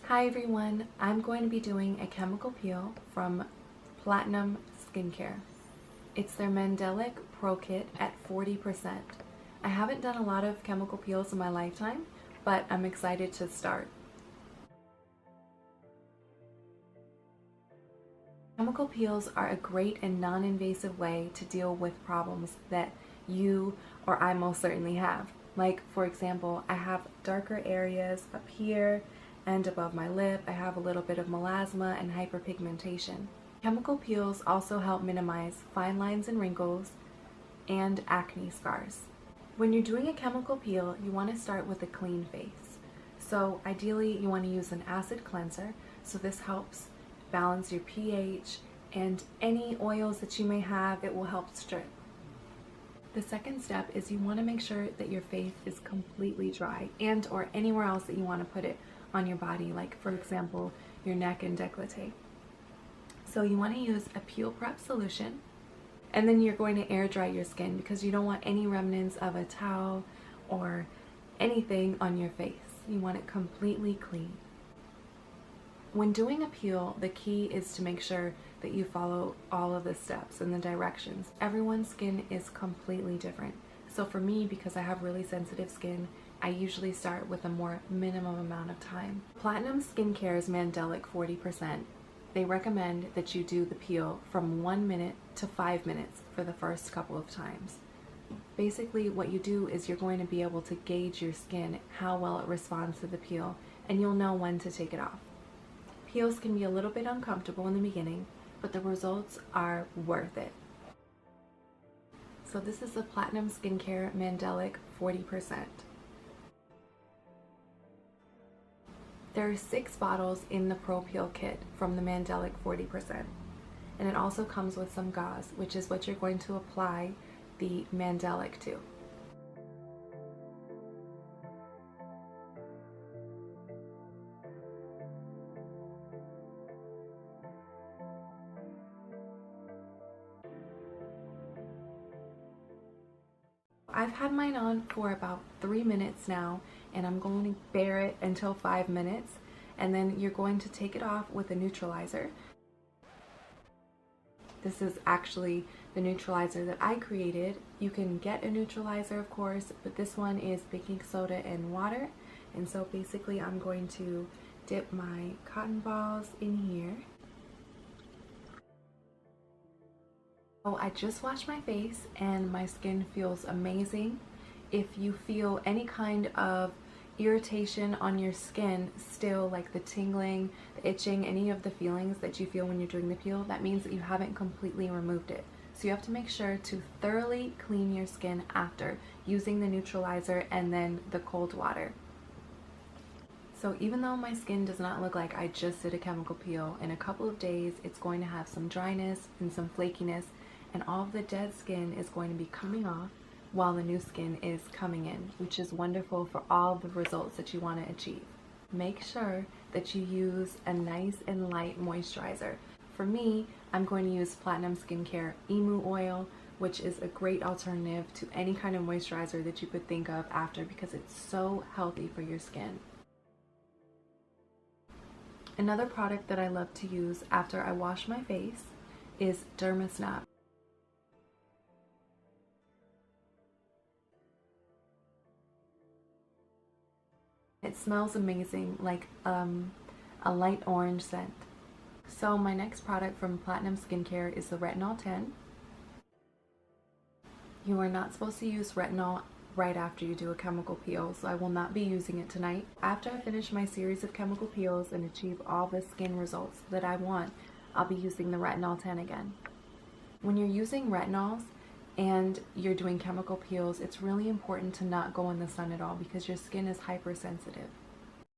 Hi everyone, I'm going to be doing a chemical peel from Platinum Skincare. It's their Mandelic Pro Kit at 40%. I haven't done a lot of chemical peels in my lifetime, but I'm excited to start. Chemical peels are a great and non-invasive way to deal with problems that you or I most certainly have. Like, for example, I have darker areas up here and above my lip. I have a little bit of melasma and hyperpigmentation. Chemical peels also help minimize fine lines and wrinkles and acne scars. When you're doing a chemical peel, you want to start with a clean face. So ideally you want to use an acid cleanser, so this helps balance your pH and any oils that you may have, it will help strip. The second step is you want to make sure that your face is completely dry and or anywhere else that you want to put it on your body, like for example your neck and décolleté. So you want to use a peel prep solution, and then you're going to air dry your skin because you don't want any remnants of a towel or anything on your face. You want it completely clean. When doing a peel, the key is to make sure that you follow all of the steps and the directions. Everyone's skin is completely different. So for me, because I have really sensitive skin, I usually start with a more minimum amount of time. Platinum Skincare's Mandelic 40%. They recommend that you do the peel from 1 minute to 5 minutes for the first couple of times. Basically what you do is you're going to be able to gauge your skin, how well it responds to the peel, and you'll know when to take it off. Peels can be a little bit uncomfortable in the beginning, but the results are worth it. So this is the Platinum Skincare Mandelic 40%. There are 6 bottles in the Pro Peel Kit from the Mandelic 40%. And it also comes with some gauze, which is what you're going to apply the Mandelic to. I've had mine on for about 3 minutes now, and I'm going to bear it until 5 minutes, and then you're going to take it off with a neutralizer. This is actually the neutralizer that I created. You can get a neutralizer, of course, but this one is baking soda and water. And so basically I'm going to dip my cotton balls in here. I just washed my face and my skin feels amazing. If you feel any kind of irritation on your skin still, like the tingling, the itching, any of the feelings that you feel when you're doing the peel, that means that you haven't completely removed it. So you have to make sure to thoroughly clean your skin after using the neutralizer and then the cold water. So even though my skin does not look like I just did a chemical peel, in a couple of days it's going to have some dryness and some flakiness, and all of the dead skin is going to be coming off while the new skin is coming in, which is wonderful for all the results that you want to achieve. Make sure that you use a nice and light moisturizer. For me, I'm going to use Platinum Skincare Emu Oil, which is a great alternative to any kind of moisturizer that you could think of after, because it's so healthy for your skin. Another product that I love to use after I wash my face is Snap. It smells amazing, like a light orange scent. So my next product from Platinum Skincare is the Retinol 10. You are not supposed to use retinol right after you do a chemical peel, so I will not be using it tonight. After I finish my series of chemical peels and achieve all the skin results that I want, I'll be using the Retinol 10 again. When you're using retinols and you're doing chemical peels, it's really important to not go in the sun at all because your skin is hypersensitive.